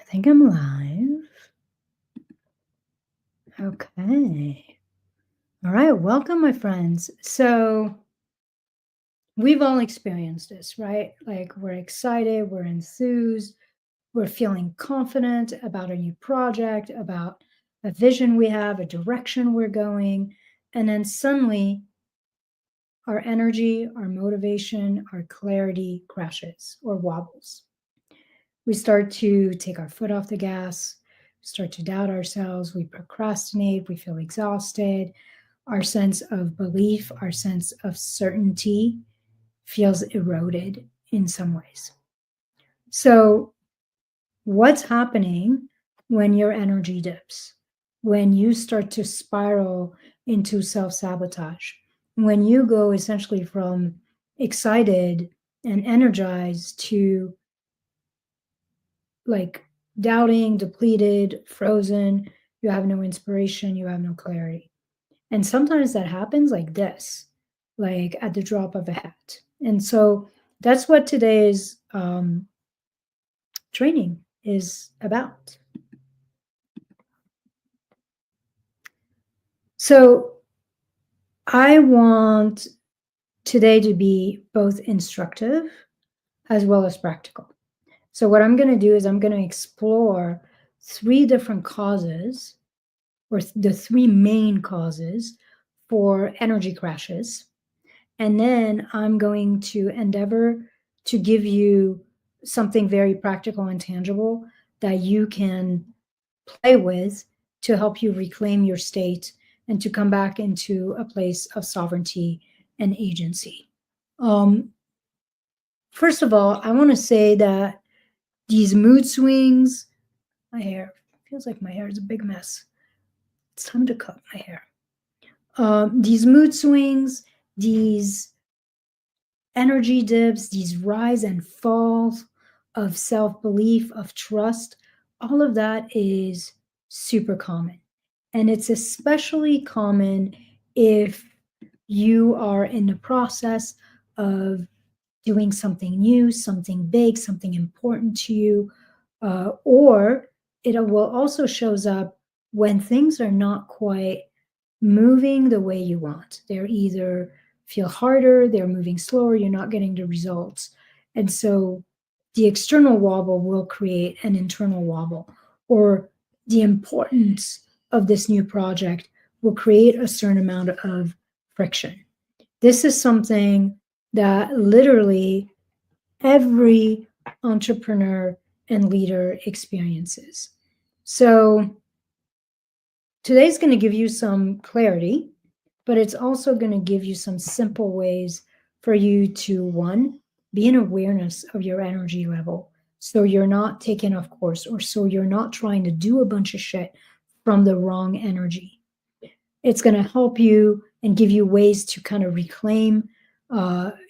think I'm live. Okay. All right. Welcome, my friends. So, we've all experienced this, right? Like, we're excited, we're enthused, we're feeling confident about a new project, about a vision we have, a direction we're going. And then suddenly, our energy, our motivation, our clarity crashes or wobbles. We start to take our foot off the gas, start to doubt ourselves, we procrastinate, we feel exhausted. Our sense of belief, our sense of certainty feels eroded in some ways. So, what's happening when your energy dips? When you start to spiral into self sabotage? When you go essentially from excited and energized to like doubting, depleted, frozen, you have no inspiration, you have no clarity. And sometimes that happens like this, like at the drop of a hat. And so that's what today's training is about. So I want today to be both instructive as well as practical. So what I'm going to do is I'm going to explore three different causes or the three main causes for energy crashes. And then I'm going to endeavor to give you something very practical and tangible that you can play with to help you reclaim your state and to come back into a place of sovereignty and agency. First of all, I want to say that these mood swings, my hair feels like my hair is a big mess. It's time to cut my hair. These mood swings, these energy dips, these rise and falls of self belief, of trust, all of that is super common. And it's especially common if you are in the process of doing something new, something big, something important to you, or it will also shows up when things are not quite moving the way you want. They're either feel harder, they're moving slower, you're not getting the results. And so the external wobble will create an internal wobble, or the importance of this new project will create a certain amount of friction. This is something that literally every entrepreneur and leader experiences. So today's going to give you some clarity, but it's also going to give you some simple ways for you to, one, be in awareness of your energy level so you're not taken off course, or so you're not trying to do a bunch of shit from the wrong energy. It's going to help you and give you ways to kind of reclaim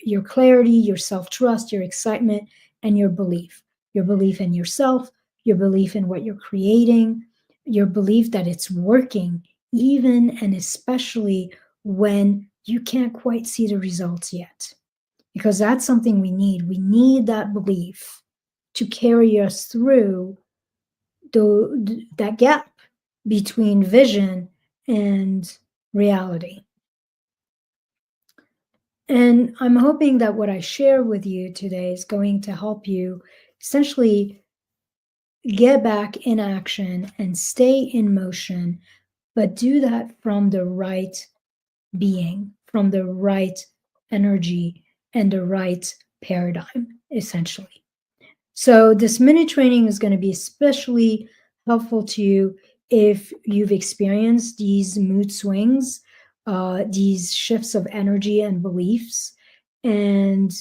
your clarity, your self-trust, your excitement, and your belief in yourself, your belief in what you're creating, your belief that it's working, even and especially when you can't quite see the results yet. Because that's something we need. We need that belief to carry us through that gap between vision and reality. And I'm hoping that what I share with you today is going to help you essentially get back in action and stay in motion, but do that from the right being, from the right energy and the right paradigm, essentially. So this mini training is going to be especially helpful to you if you've experienced these mood swings, these shifts of energy and beliefs. And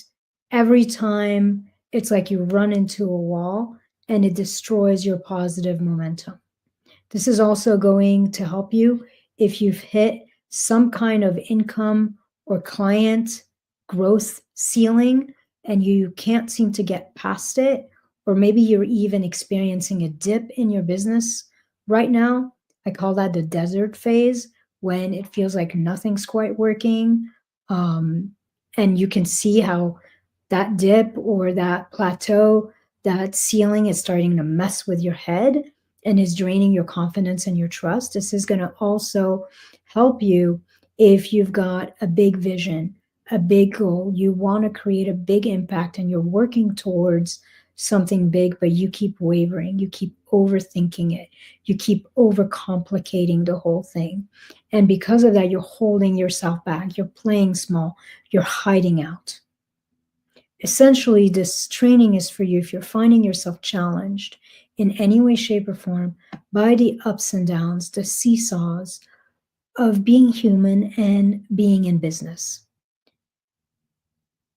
every time it's like you run into a wall and it destroys your positive momentum. This is also going to help you if you've hit some kind of income or client growth ceiling and you can't seem to get past it, or maybe you're even experiencing a dip in your business right now. I call that the desert phase, when it feels like nothing's quite working. And you can see how that dip or that plateau that ceiling is starting to mess with your head and is draining your confidence and your trust. This is going to also help you if you've got a big vision, a big goal, you want to create a big impact and you're working towards something big, but you keep wavering, you keep overthinking it, you keep overcomplicating the whole thing. And because of that, you're holding yourself back, you're playing small, you're hiding out. Essentially, this training is for you if you're finding yourself challenged in any way, shape, or form by the ups and downs, the seesaws of being human and being in business.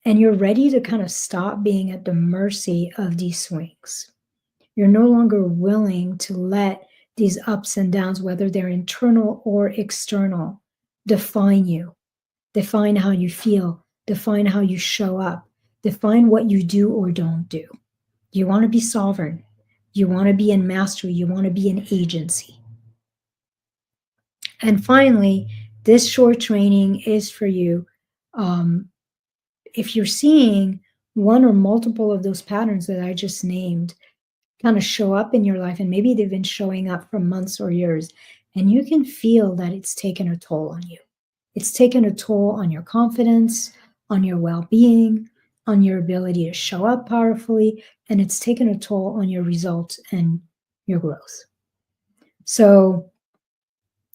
And you're ready to kind of stop being at the mercy of these swings. You're no longer willing to let these ups and downs, whether they're internal or external, define you, define how you feel, define how you show up, define what you do or don't do. You want to be sovereign. You want to be in mastery. You want to be in agency. And finally, this short training is for you. If you're seeing one or multiple of those patterns that I just named kind of show up in your life, and maybe they've been showing up for months or years, and you can feel that it's taken a toll on you. It's taken a toll on your confidence, on your well-being, on your ability to show up powerfully, and it's taken a toll on your results and your growth. So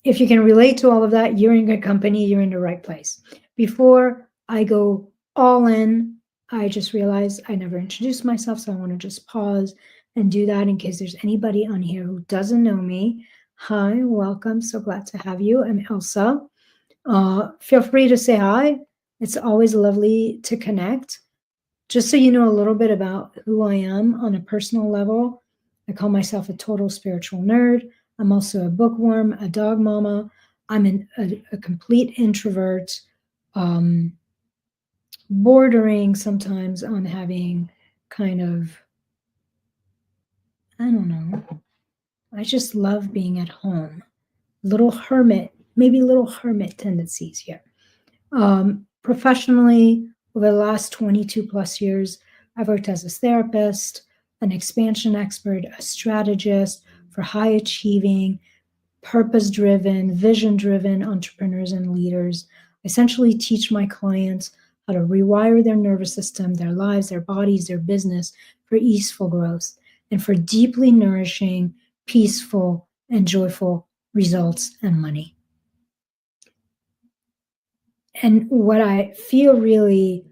if you can relate to all of that, you're in good company, you're in the right place. Before I go all in, I just realized I never introduced myself, so I want to just pause and do that in case there's anybody on here who doesn't know me. Hi, welcome. So glad to have you. I'm Elsa. Feel free to say hi. It's always lovely to connect. Just so you know a little bit about who I am on a personal level, I call myself a total spiritual nerd. I'm also a bookworm, a dog mama. I'm a complete introvert, bordering sometimes on having kind of, I don't know, I just love being at home. Little hermit, maybe little hermit tendencies here. Professionally, over the last 22 plus years, I've worked as a therapist, an expansion expert, a strategist for high achieving, purpose driven, vision driven entrepreneurs and leaders. I essentially teach my clients how to rewire their nervous system, their lives, their bodies, their business for easeful growth and for deeply nourishing, peaceful, and joyful results and money. And what I feel really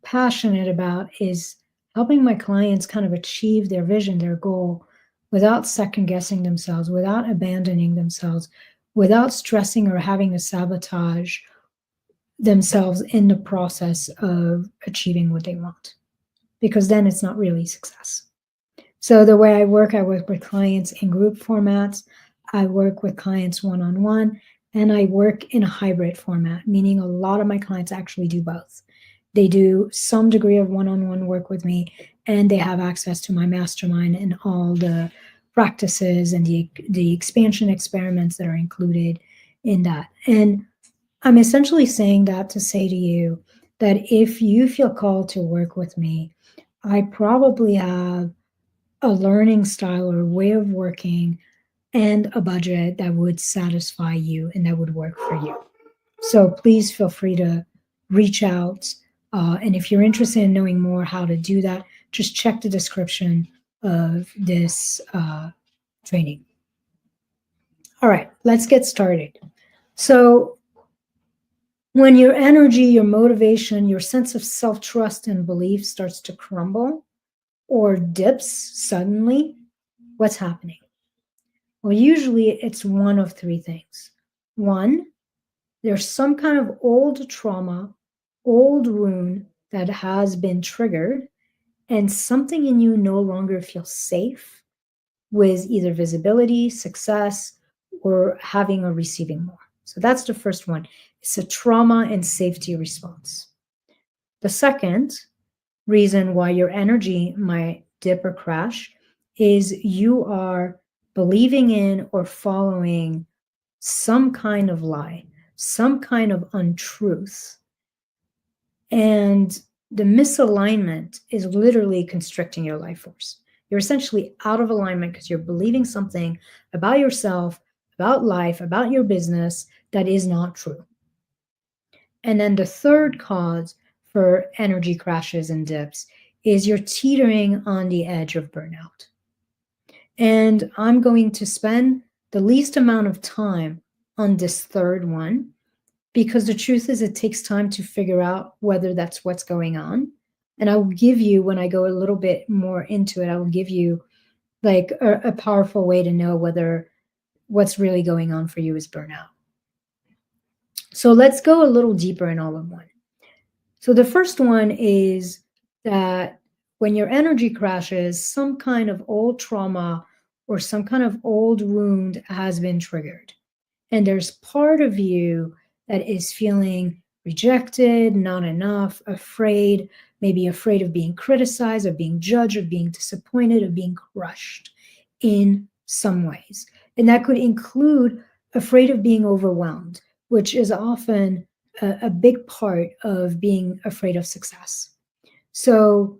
passionate about is helping my clients kind of achieve their vision, their goal, without second guessing themselves, without abandoning themselves, without stressing or having to sabotage themselves in the process of achieving what they want, because then it's not really success. So the way I work with clients in group formats, I work with clients one-on-one, and I work in a hybrid format, meaning a lot of my clients actually do both. They do some degree of one-on-one work with me, and they have access to my mastermind and all the practices and the expansion experiments that are included in that. And I'm essentially saying that to say to you that if you feel called to work with me, I probably have a learning style or way of working and a budget that would satisfy you and that would work for you. So please feel free to reach out. And if you're interested in knowing more how to do that, just check the description of this training. All right, let's get started. So when your energy, your motivation, your sense of self-trust and belief starts to crumble or dips suddenly, what's happening? Well, usually it's one of three things. One, there's some kind of old trauma, old wound that has been triggered, and something in you no longer feels safe with either visibility, success, or having or receiving more. So that's the first one. It's a trauma and safety response. The second reason why your energy might dip or crash is you are believing in or following some kind of lie, some kind of untruth. And the misalignment is literally constricting your life force. You're essentially out of alignment because you're believing something about yourself, about life, about your business that is not true. And then the third cause for energy crashes and dips is you're teetering on the edge of burnout. And I'm going to spend the least amount of time on this third one because the truth is it takes time to figure out whether that's what's going on. And I will give you, when I go a little bit more into it, I will give you like a powerful way to know whether what's really going on for you is burnout. So let's go a little deeper in all of one. So the first one is that when your energy crashes, some kind of old trauma or some kind of old wound has been triggered. And there's part of you that is feeling rejected, not enough, afraid, maybe afraid of being criticized, of being judged, of being disappointed, of being crushed in some ways. And that could include afraid of being overwhelmed, which is often a big part of being afraid of success. So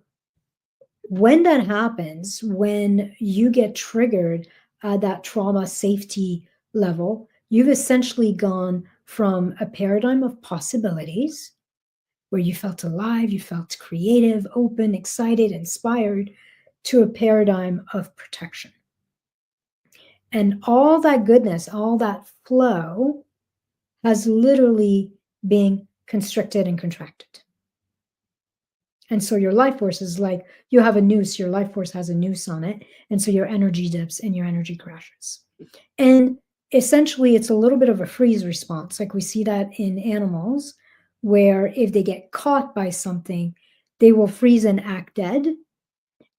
when that happens, when you get triggered at that trauma safety level, you've essentially gone from a paradigm of possibilities where you felt alive, you felt creative, open, excited, inspired, to a paradigm of protection. And all that goodness, all that flow has literally been constricted and contracted. And so your life force is like you have a noose, your life force has a noose on it. And so your energy dips and your energy crashes. And essentially, it's a little bit of a freeze response. Like we see that in animals, where if they get caught by something, they will freeze and act dead.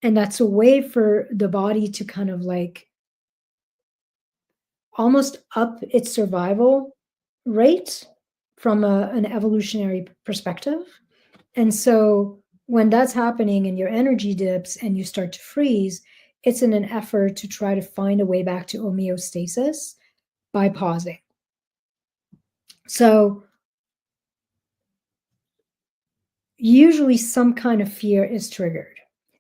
And that's a way for the body to kind of like almost up its survival rate from an evolutionary perspective. And so when that's happening and your energy dips and you start to freeze, it's in an effort to try to find a way back to homeostasis by pausing. So usually some kind of fear is triggered.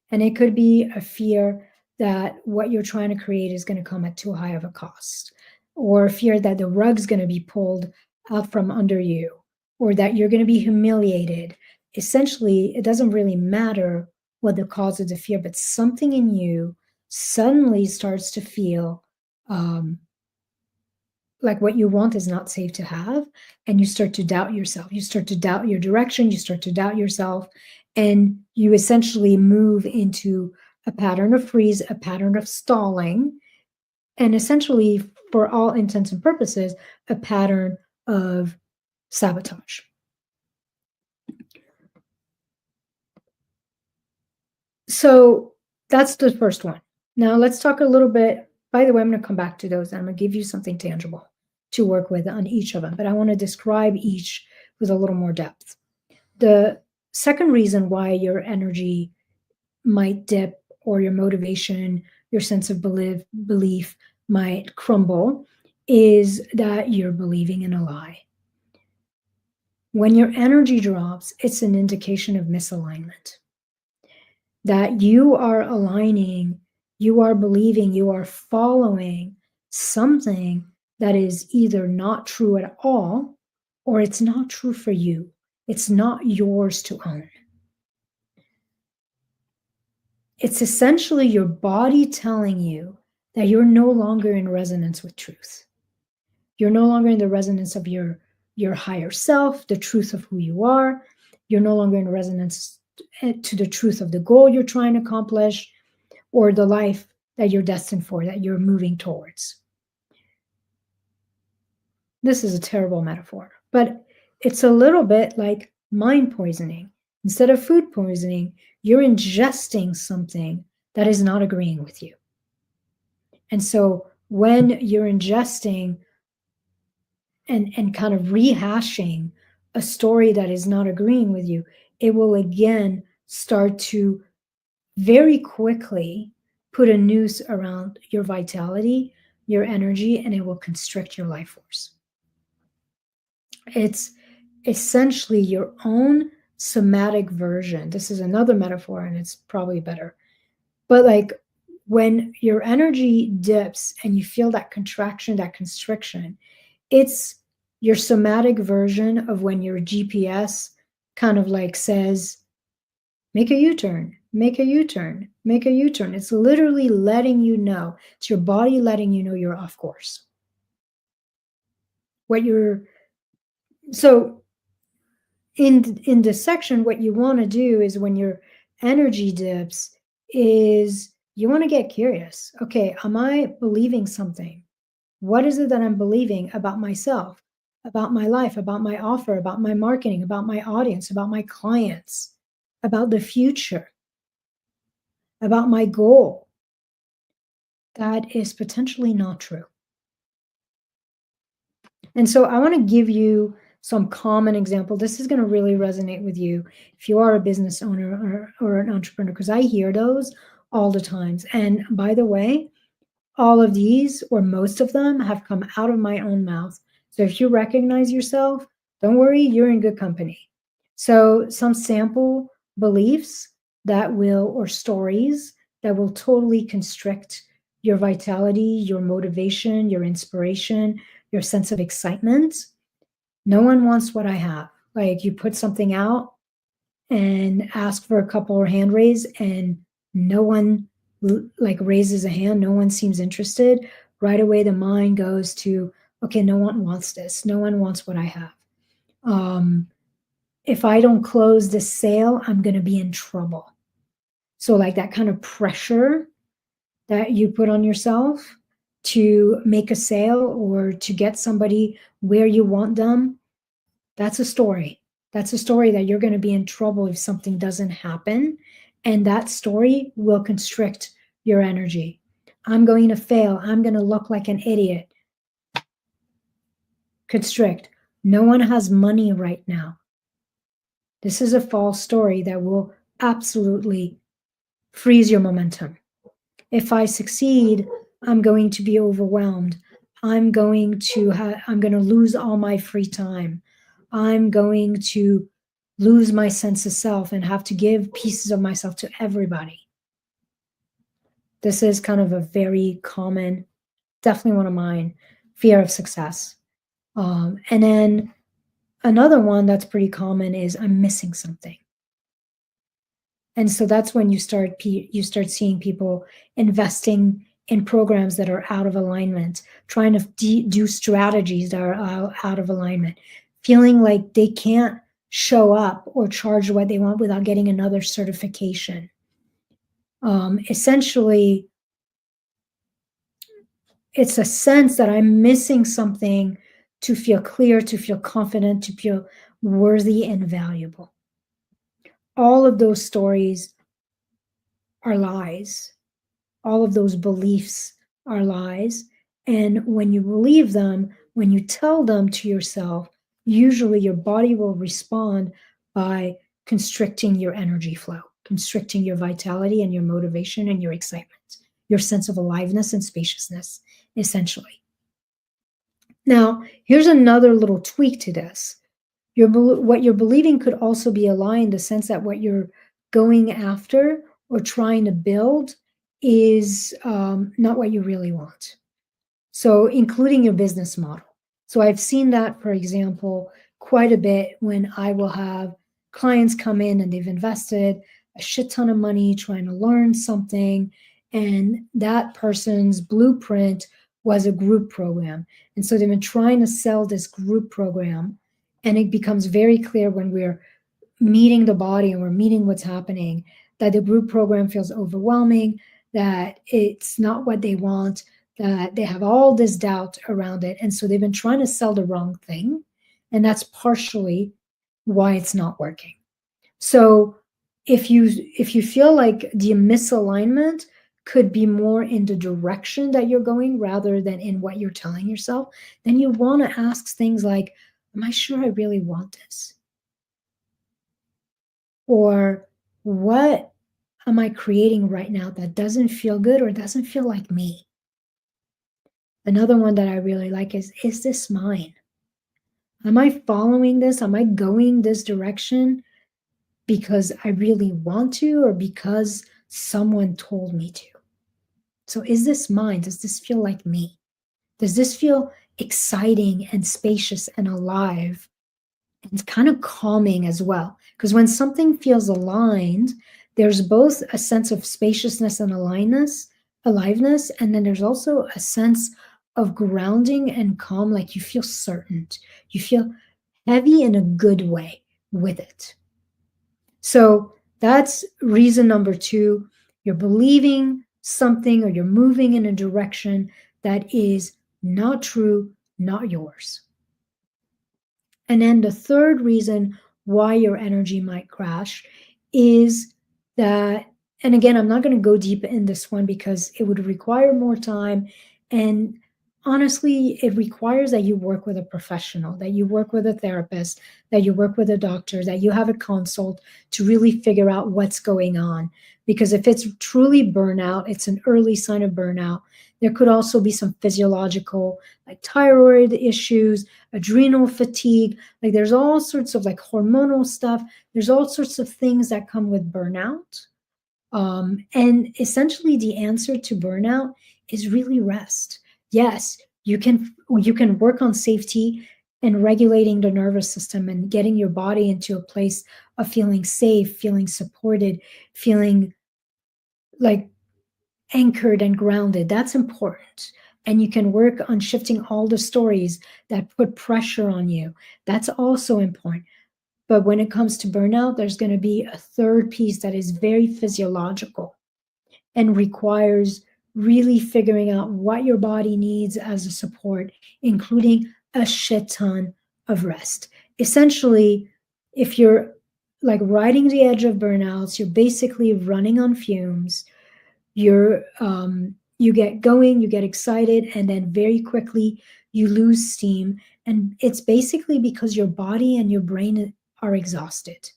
And it could be a fear that what you're trying to create is going to come at too high of a cost, or a fear that the rug's going to be pulled out from under you, or that you're going to be humiliated. Essentially, it doesn't really matter what the cause of the fear, but something in you suddenly starts to feel like what you want is not safe to have, and you start to doubt yourself. You start to doubt your direction. You start to doubt yourself, and you essentially move into a pattern of freeze, a pattern of stalling, and essentially, for all intents and purposes, a pattern of sabotage. So that's the first one. Now let's talk a little bit. By the way, I'm going to come back to those and I'm going to give you something tangible to work with on each of them, but I want to describe each with a little more depth. The second reason why your energy might dip or your motivation, your sense of belief might crumble is that you're believing in a lie. When your energy drops, it's an indication of misalignment. That you are aligning, you are believing, you are following something that is either not true at all or it's not true for you. It's not yours to own. It's essentially your body telling you that you're no longer in resonance with truth. You're no longer in the resonance of your higher self, the truth of who you are. You're no longer in resonance to the truth of the goal you're trying to accomplish or the life that you're destined for, that you're moving towards. This is a terrible metaphor, but it's a little bit like mind poisoning. Instead of food poisoning, you're ingesting something that is not agreeing with you. And so when you're ingesting and kind of rehashing a story that is not agreeing with you, it will again start to very quickly put a noose around your vitality, your energy, and it will constrict your life force. It's essentially your own somatic version. This is another metaphor and it's probably better. But like when your energy dips and you feel that contraction, that constriction, it's your somatic version of when your GPS kind of like says, make a U-turn, make a U-turn, make a U-turn. It's literally letting you know. It's your body letting you know you're off course. What you're so in this section, what you want to do is when your energy dips, is you want to get curious. Okay, am I believing something? What is it that I'm believing about myself, about my life, about my offer, about my marketing, about my audience, about my clients, about the future, about my goal? That is potentially not true. And so I want to give you some common example. This is going to really resonate with you if you are a business owner or an entrepreneur, because I hear those all the times. And by the way, all of these or most of them have come out of my own mouth. So if you recognize yourself, don't worry, you're in good company. So some sample beliefs that will, or stories that will totally constrict your vitality, your motivation, your inspiration, your sense of excitement. No one wants what I have. Like you put something out and ask for a couple or hand raise and no one like raises a hand, no one seems interested. Right away the mind goes to, okay, no one wants this, no one wants what I have. If I don't close this sale, I'm going to be in trouble. So like that kind of pressure that you put on yourself to make a sale or to get somebody where you want them, that's a story. That's a story that you're going to be in trouble if something doesn't happen. And that story will constrict your energy. I'm going to fail. I'm going to look like an idiot. Constrict. No one has money right now. This is a false story that will absolutely freeze your momentum. If I succeed, I'm going to be overwhelmed. I'm going to lose all my free time. I'm going to lose my sense of self and have to give pieces of myself to everybody. This is kind of a very common, definitely one of mine, fear of success. And then another one that's pretty common is I'm missing something. And so that's when you start seeing people investing in programs that are out of alignment, trying to do strategies that are out of alignment, feeling like they can't show up or charge what they want without getting another certification. Essentially, it's a sense that I'm missing something to feel clear, to feel confident, to feel worthy and valuable. All of those stories are lies. All of those beliefs are lies. And when you believe them, when you tell them to yourself, usually your body will respond by constricting your energy flow, constricting your vitality and your motivation and your excitement, your sense of aliveness and spaciousness, essentially. Now, here's another little tweak to this. What you're believing could also be a lie in the sense that what you're going after or trying to build is not what you really want. So including your business model. So I've seen that, for example, quite a bit when I will have clients come in and they've invested a shit ton of money trying to learn something, and that person's blueprint was a group program. And so they've been trying to sell this group program, and it becomes very clear when we're meeting the body and we're meeting what's happening that the group program feels overwhelming, that it's not what they want, that they have all this doubt around it. And so they've been trying to sell the wrong thing. And that's partially why it's not working. So if you feel like the misalignment could be more in the direction that you're going rather than in what you're telling yourself, then you want to ask things like, am I sure I really want this? Or what am I creating right now that doesn't feel good or doesn't feel like me? Another one that I really like is this mine? Am I following this? Am I going this direction because I really want to or because someone told me to. So is this mine? Does this feel like me? Does this feel exciting and spacious and alive? And it's kind of calming as well. Because when something feels aligned, there's both a sense of spaciousness and aliveness, and then there's also a sense of grounding and calm, like you feel certain. You feel heavy in a good way with it. So that's reason number two. You're believing something or you're moving in a direction that is not true, not yours. And then the third reason why your energy might crash is that, and again, I'm not going to go deep in this one because it would require more time. And honestly, it requires that you work with a professional, that you work with a therapist, that you work with a doctor, that you have a consult to really figure out what's going on. Because if it's truly burnout, it's an early sign of burnout. There could also be some physiological, like thyroid issues, adrenal fatigue. Like there's all sorts of like hormonal stuff. There's all sorts of things that come with burnout. And essentially the answer to burnout is really rest. Yes, you can work on safety and regulating the nervous system and getting your body into a place of feeling safe, feeling supported, feeling like anchored and grounded. That's important. And you can work on shifting all the stories that put pressure on you. That's also important. But when it comes to burnout, there's going to be a third piece that is very physiological and requires really figuring out what your body needs as a support, including a shit ton of rest. Essentially, if you're like riding the edge of burnouts, you're basically running on fumes. You get going, you get excited, and then very quickly you lose steam. And it's basically because your body and your brain are exhausted.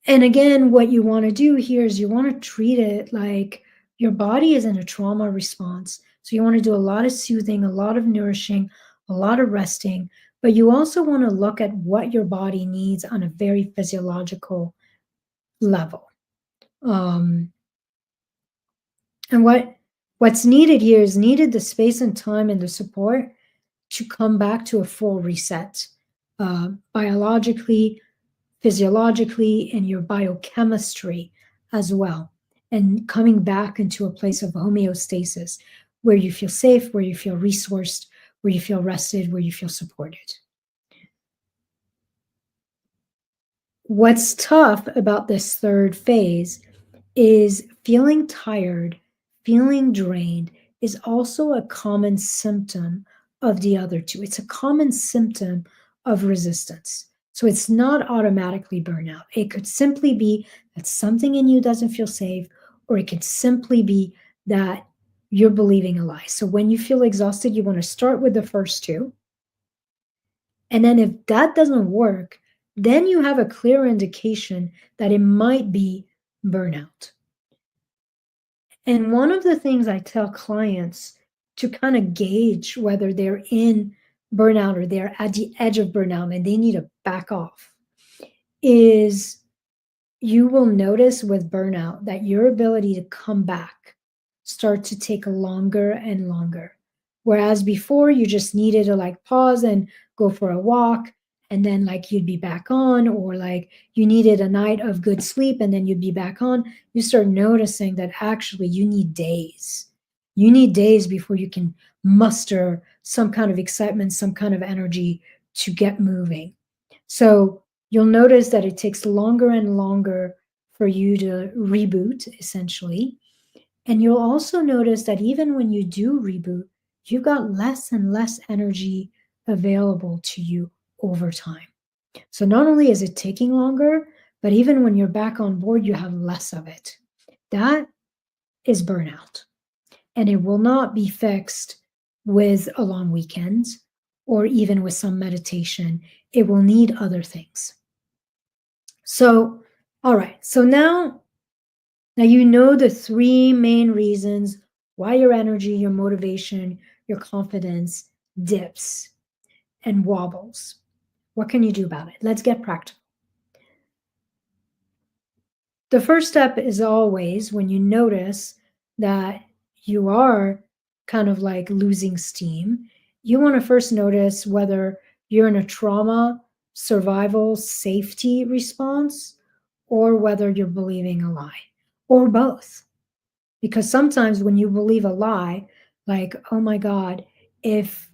And again, what you want to do here is you want to treat it like your body is in a trauma response. So you want to do a lot of soothing, a lot of nourishing, a lot of resting, but you also want to look at what your body needs on a very physiological level. And what's needed here is needed the space and time and the support to come back to a full reset, biologically, physiologically, and your biochemistry as well, and coming back into a place of homeostasis where you feel safe, where you feel resourced, where you feel rested, where you feel supported. What's tough about this third phase is feeling tired, feeling drained is also a common symptom of the other two. It's a common symptom of resistance. So it's not automatically burnout. It could simply be that something in you doesn't feel safe, or it could simply be that you're believing a lie. So when you feel exhausted, you want to start with the first two. And then if that doesn't work, then you have a clear indication that it might be burnout. And one of the things I tell clients to kind of gauge whether they're in burnout or they're at the edge of burnout and they need to back off is you will notice with burnout that your ability to come back start to take longer and longer. Whereas before you just needed to like pause and go for a walk and then like you'd be back on, or like you needed a night of good sleep and then you'd be back on, you start noticing that actually you need days. You need days before you can muster some kind of excitement, some kind of energy to get moving. So you'll notice that it takes longer and longer for you to reboot, essentially. And you'll also notice that even when you do reboot, you've got less and less energy available to you over time. So not only is it taking longer, but even when you're back on board, you have less of it. That is burnout. And it will not be fixed with a long weekend or even with some meditation. It will need other things. So, all right. So now you know the three main reasons why your energy, your motivation, your confidence dips and wobbles. What can you do about it? Let's get practical. The first step is always when you notice that you are kind of like losing steam, you want to first notice whether you're in a trauma, survival, safety response, or whether you're believing a lie, or both. Because sometimes when you believe a lie, like, oh my God, if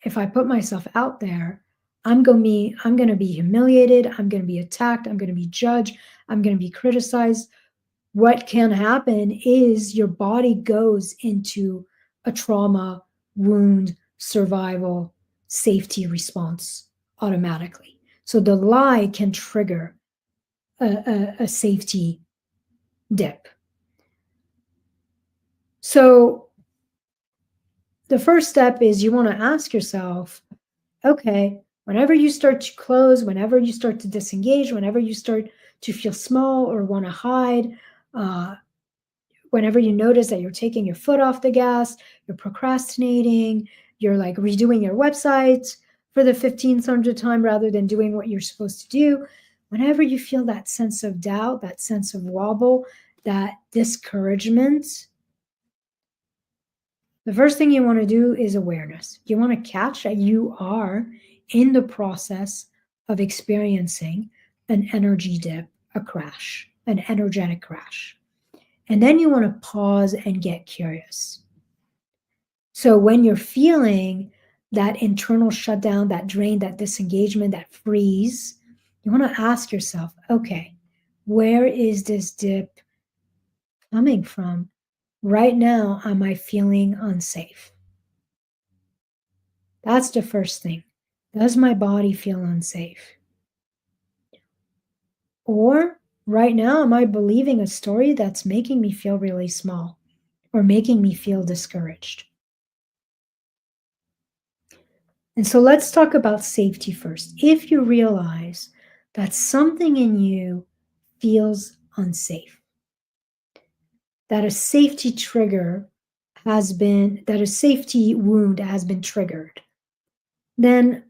if I put myself out there, I'm going to be humiliated, I'm going to be attacked, I'm going to be judged, I'm going to be criticized. What can happen is your body goes into a trauma, wound, survival, safety response automatically. So the lie can trigger a safety dip. So the first step is you want to ask yourself, okay, whenever you start to close, whenever you start to disengage, whenever you start to feel small or want to hide, uh, whenever you notice that you're taking your foot off the gas, you're procrastinating, you're like redoing your website for the 15th time rather than doing what you're supposed to do, whenever you feel that sense of doubt, that sense of wobble, that discouragement, the first thing you want to do is awareness. You want to catch that you are in the process of experiencing an energy dip, a crash, an energetic crash. And then you want to pause and get curious. So when you're feeling that internal shutdown, that drain, that disengagement, that freeze, you want to ask yourself, okay, where is this dip coming from? Right now, am I feeling unsafe? That's the first thing. Does my body feel unsafe? Or right now, am I believing a story that's making me feel really small or making me feel discouraged? And so let's talk about safety first. If you realize that something in you feels unsafe, that a safety trigger that a safety wound has been triggered, then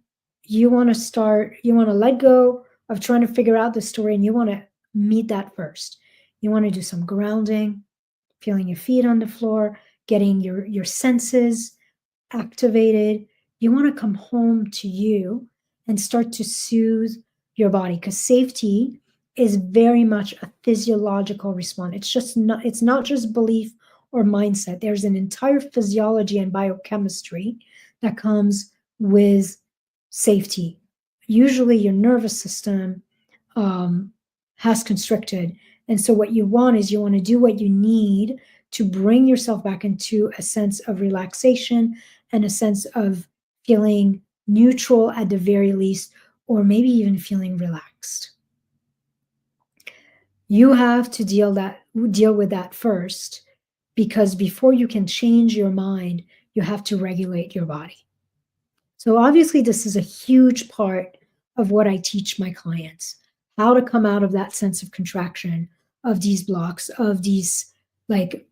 you want to let go of trying to figure out the story and you want to meet that first. You want to do some grounding, feeling your feet on the floor, getting your senses activated. You want to come home to you and start to soothe your body because safety is very much a physiological response. It's not just belief or mindset. There's an entire physiology and biochemistry that comes with safety. Usually your nervous system has constricted. And so what you want is you want to do what you need to bring yourself back into a sense of relaxation and a sense of feeling neutral at the very least, or maybe even feeling relaxed. You have to deal with that first, because before you can change your mind, you have to regulate your body. So obviously this is a huge part of what I teach my clients, how to come out of that sense of contraction, of these blocks, of these like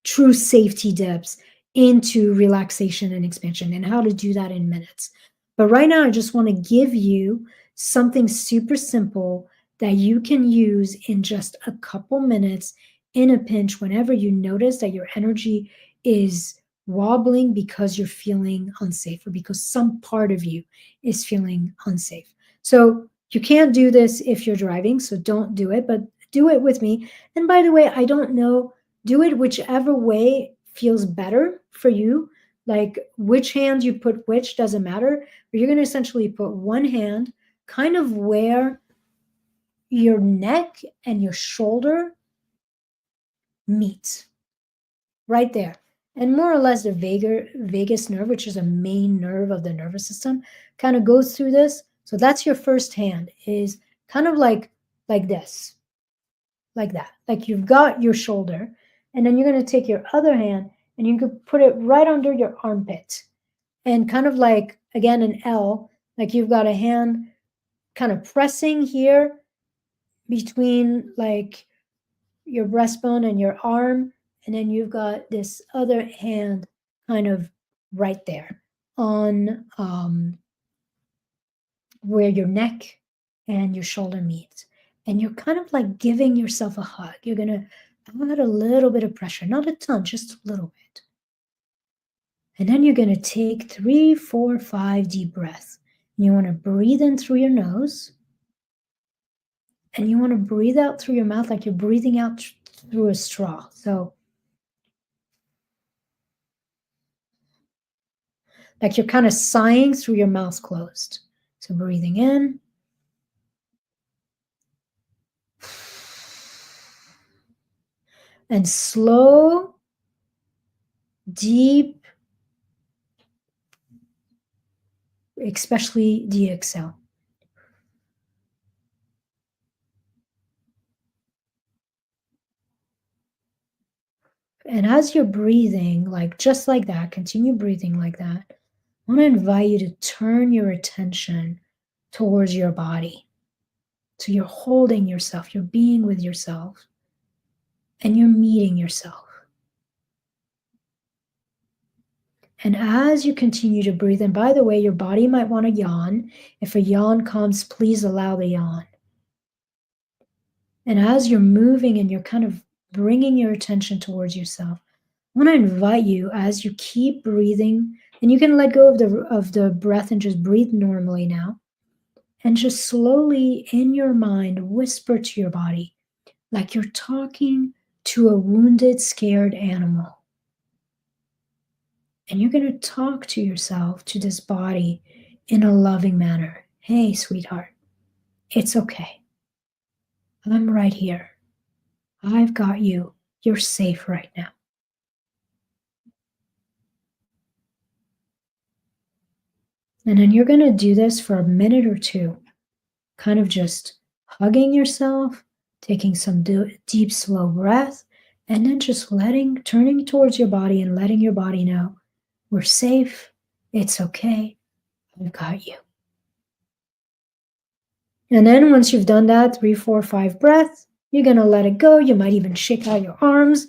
true safety dips into relaxation and expansion, and how to do that in minutes. But right now, I just want to give you something super simple that you can use in just a couple minutes in a pinch whenever you notice that your energy is wobbling because you're feeling unsafe or because some part of you is feeling unsafe. So you can't do this if you're driving, so don't do it, but do it with me. And by the way, I don't know, do it whichever way feels better for you. Like which hand you put which doesn't matter, but you're going to essentially put one hand kind of where your neck and your shoulder meet, right there. And more or less the vagus nerve, which is a main nerve of the nervous system, kind of goes through this. So that's your first hand, is kind of like this, like that. Like you've got your shoulder, and then you're going to take your other hand and you can put it right under your armpit, and kind of like, again, an L, like you've got a hand kind of pressing here between like your breastbone and your arm, and then you've got this other hand kind of right there on where your neck and your shoulder meet. And you're kind of like giving yourself a hug. You're going to add a little bit of pressure, not a ton, just a little bit. And then you're going to take 3, 4, 5 deep breaths. And you want to breathe in through your nose. And you want to breathe out through your mouth like you're breathing out through a straw. So, like you're kind of sighing through your mouth closed. So, breathing in. And slow, deep, especially the exhale. And as you're breathing, like just like that, continue breathing like that. I want to invite you to turn your attention towards your body. So you're holding yourself, you're being with yourself, and you're meeting yourself. And as you continue to breathe, and by the way, your body might want to yawn. If a yawn comes, please allow the yawn. And as you're moving and you're kind of bringing your attention towards yourself, I want to invite you as you keep breathing, and you can let go of the breath and just breathe normally now. And just slowly in your mind, whisper to your body, like you're talking to a wounded, scared animal. And you're going to talk to yourself, to this body, in a loving manner. Hey, sweetheart, it's okay. I'm right here. I've got you. You're safe right now. And then you're going to do this for a minute or two, kind of just hugging yourself, taking some deep, slow breath, and then just turning towards your body and letting your body know, we're safe. It's okay. I've got you. And then once you've done that, 3, 4, 5 breaths, you're going to let it go. You might even shake out your arms.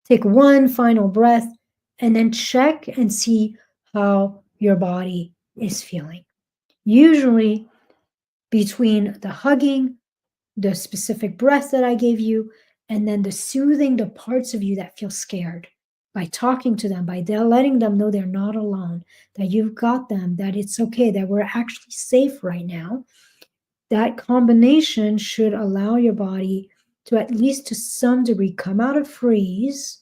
Take one final breath and then check and see how your body is feeling. Usually between the hugging, the specific breath that I gave you, and then the soothing the parts of you that feel scared, by talking to them, by letting them know they're not alone, that you've got them, that it's okay, that we're actually safe right now. That combination should allow your body to, at least to some degree, come out of freeze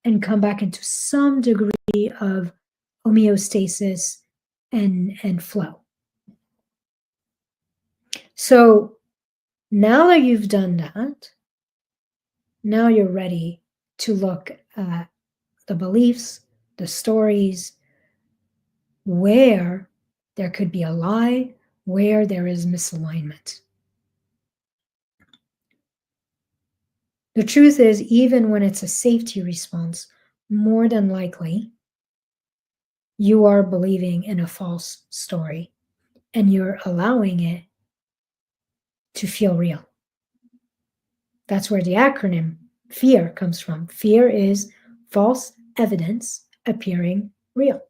and come back into some degree of homeostasis and flow. So now that you've done that, now you're ready to look at the beliefs, the stories, where there could be a lie, where there is misalignment. The truth is, even when it's a safety response, more than likely, you are believing in a false story and you're allowing it to feel real. That's where the acronym FEAR comes from. Fear is false evidence appearing real.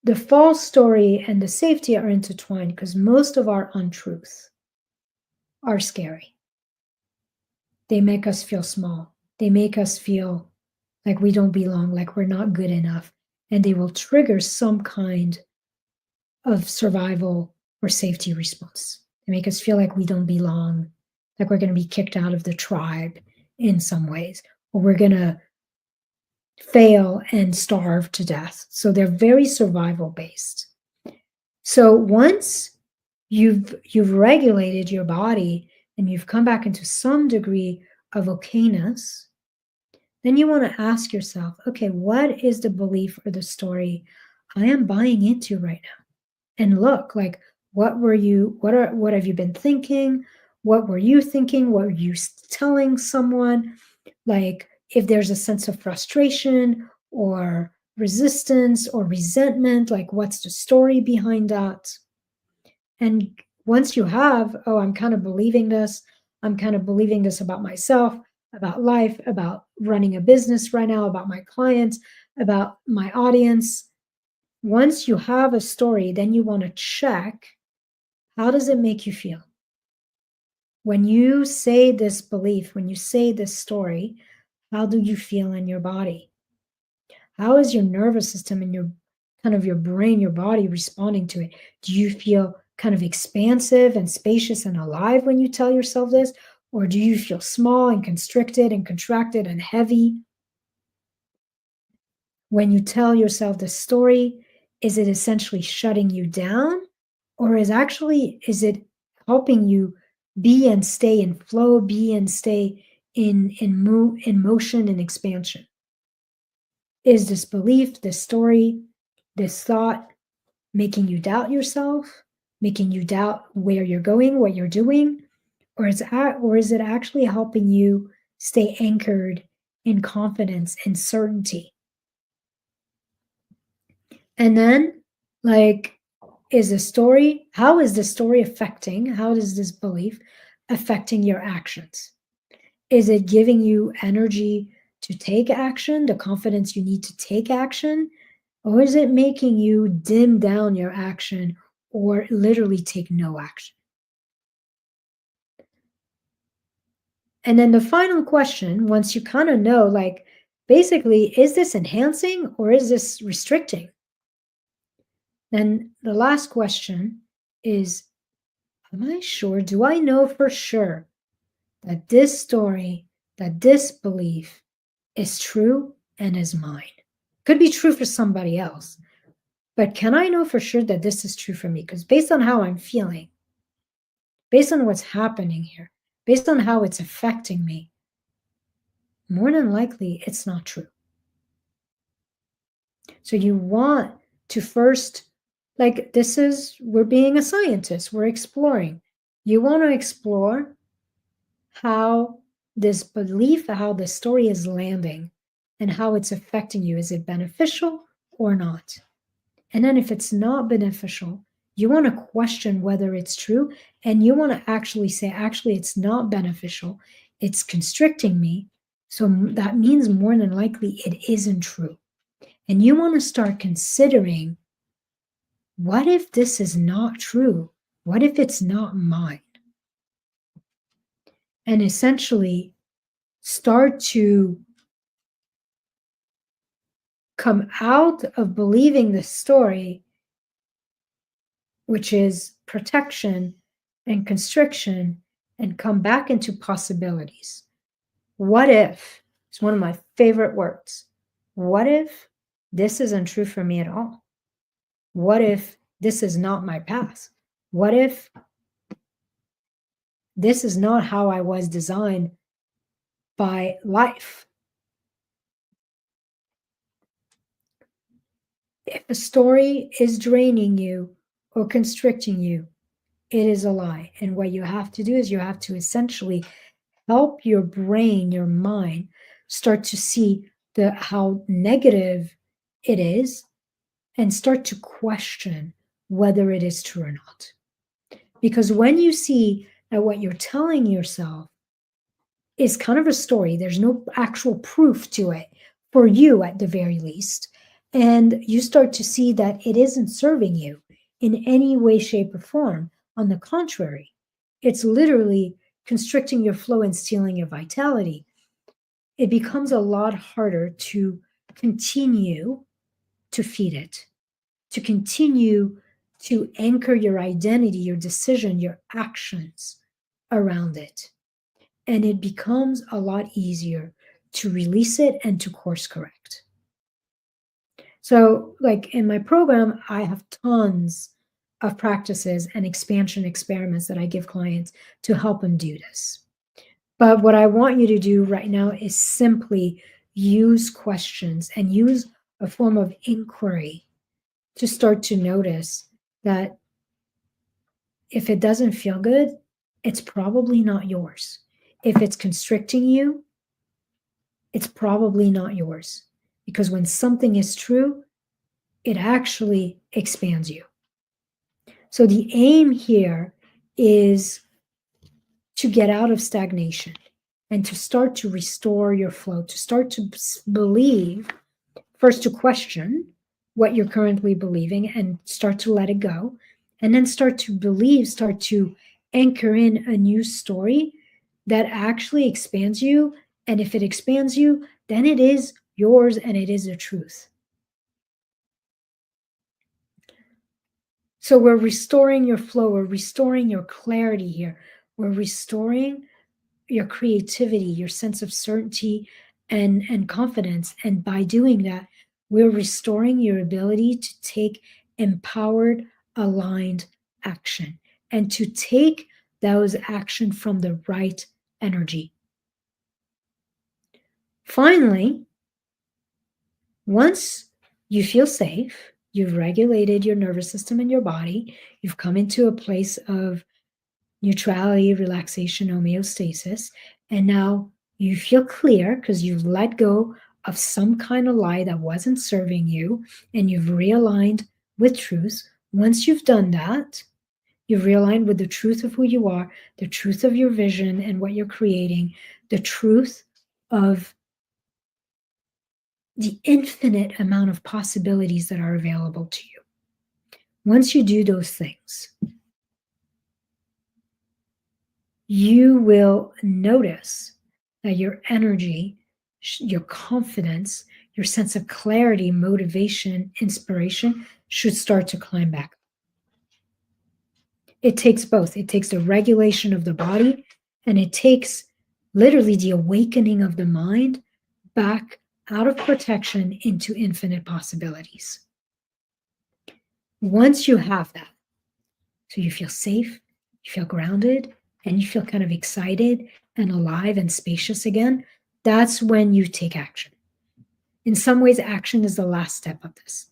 The false story and the safety are intertwined because most of our untruths are scary. They make us feel small. They make us feel like we don't belong, like we're not good enough, and they will trigger some kind of survival or safety response. They make us feel like we don't belong, like we're going to be kicked out of the tribe in some ways, or we're going to fail and starve to death. So they're very survival based. So once you've regulated your body and you've come back into some degree of okayness, then you want to ask yourself, okay, what is the belief or the story I am buying into right now? And look, like, what have you been thinking? What were you thinking? What were you telling someone? Like, if there's a sense of frustration or resistance or resentment, like, what's the story behind that? And once you have, oh, I'm kind of believing this about myself, about life, about running a business right now, about my clients, about my audience, once you have a story, then you want to check, how does it make you feel? When you say this belief, when you say this story, how do you feel in your body? How is your nervous system and your brain, your body responding to it? Do you feel kind of expansive and spacious and alive when you tell yourself this? Or do you feel small and constricted and contracted and heavy? When you tell yourself the story, is it essentially shutting you down? Or is it helping you be and stay in flow, be and stay in motion and expansion? Is this belief, this story, this thought making you doubt yourself, making you doubt where you're going, what you're doing? Or is it actually helping you stay anchored in confidence and certainty? And then, like, how is the story affecting, how does this belief affecting your actions? Is it giving you energy to take action, the confidence you need to take action? Or is it making you dim down your action or literally take no action? And then the final question, once you kind of know, like, basically, is this enhancing or is this restricting? Then the last question is, am I sure? Do I know for sure that this story, that this belief is true and is mine? Could be true for somebody else, but can I know for sure that this is true for me? Because based on how I'm feeling, based on what's happening here, based on how it's affecting me, more than likely it's not true. So you want to first, like, we're being a scientist, we're exploring. You want to explore how this belief, how this story is landing and how it's affecting you. Is it beneficial or not? And then if it's not beneficial, you want to question whether it's true. And you want to actually say, actually, it's not beneficial. It's constricting me. So that means more than likely it isn't true. And you want to start considering, what if this is not true? What if it's not mine? And essentially start to come out of believing the story, which is protection and constriction, and come back into possibilities. What if, it's one of my favorite words, what if this isn't true for me at all? What if this is not my path? What if this is not how I was designed by life? If a story is draining you or constricting you, it is a lie. And what you have to do is you have to essentially help your brain, your mind, start to see how negative it is and start to question whether it is true or not. Because when you see that what you're telling yourself is kind of a story, there's no actual proof to it, for you at the very least, and you start to see that it isn't serving you in any way, shape, or form. On the contrary, it's literally constricting your flow and stealing your vitality. It becomes a lot harder to continue to feed it, to continue to anchor your identity, your decision, your actions around it. And it becomes a lot easier to release it and to course correct. So, like in my program, I have tons of practices and expansion experiments that I give clients to help them do this. But what I want you to do right now is simply use questions and use a form of inquiry to start to notice that if it doesn't feel good, it's probably not yours. If it's constricting you, it's probably not yours. Because when something is true, it actually expands you. So the aim here is to get out of stagnation and to start to restore your flow, to start to believe, first to question what you're currently believing and start to let it go. And then start to believe, start to anchor in a new story that actually expands you. And if it expands you, then it is yours and it is the truth. So we're restoring your flow, we're restoring your clarity here, we're restoring your creativity, your sense of certainty and confidence. And by doing that, we're restoring your ability to take empowered, aligned action and to take those action from the right energy. Finally, once you feel safe, you've regulated your nervous system and your body, you've come into a place of neutrality, relaxation, homeostasis, and now you feel clear because you've let go of some kind of lie that wasn't serving you and you've realigned with truth. Once you've done that, you've realigned with the truth of who you are, the truth of your vision and what you're creating, the truth of the infinite amount of possibilities that are available to you. Once you do those things, you will notice that your energy, your confidence, your sense of clarity, motivation, inspiration should start to climb back. It takes both. It takes the regulation of the body and it takes literally the awakening of the mind back out of protection into infinite possibilities. Once you have that, so you feel safe, you feel grounded, and you feel kind of excited and alive and spacious again, that's when you take action. In some ways, action is the last step of this.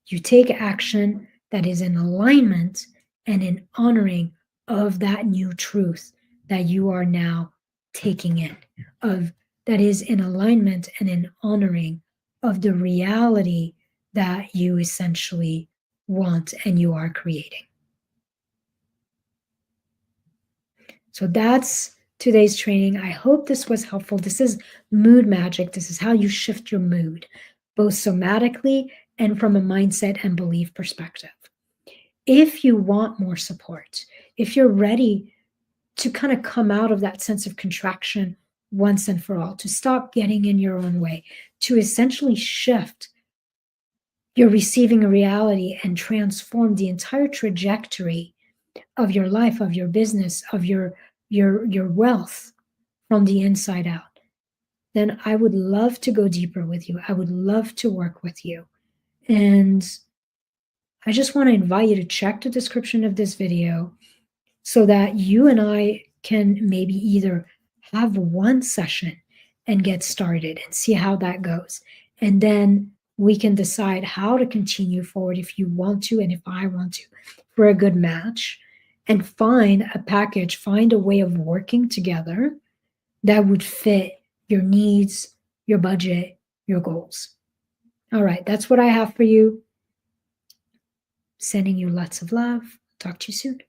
You take action that is in alignment and in honoring of that new truth that you are now taking in, of that is in alignment and in honoring of the reality that you essentially want and you are creating. So that's today's training. I hope this was helpful. This is mood magic. This is how you shift your mood, both somatically and from a mindset and belief perspective. If you want more support, if you're ready to kind of come out of that sense of contraction once and for all, to stop getting in your own way, to essentially shift your receiving reality and transform the entire trajectory of your life, of your business, of your wealth from the inside out, then I would love to go deeper with you. I would love to work with you. And I just want to invite you to check the description of this video so that you and I can maybe either have one session and get started and see how that goes. And then we can decide how to continue forward if you want to and if I want to for a good match, and find a package, find a way of working together that would fit your needs, your budget, your goals. All right, that's what I have for you. Sending you lots of love. Talk to you soon.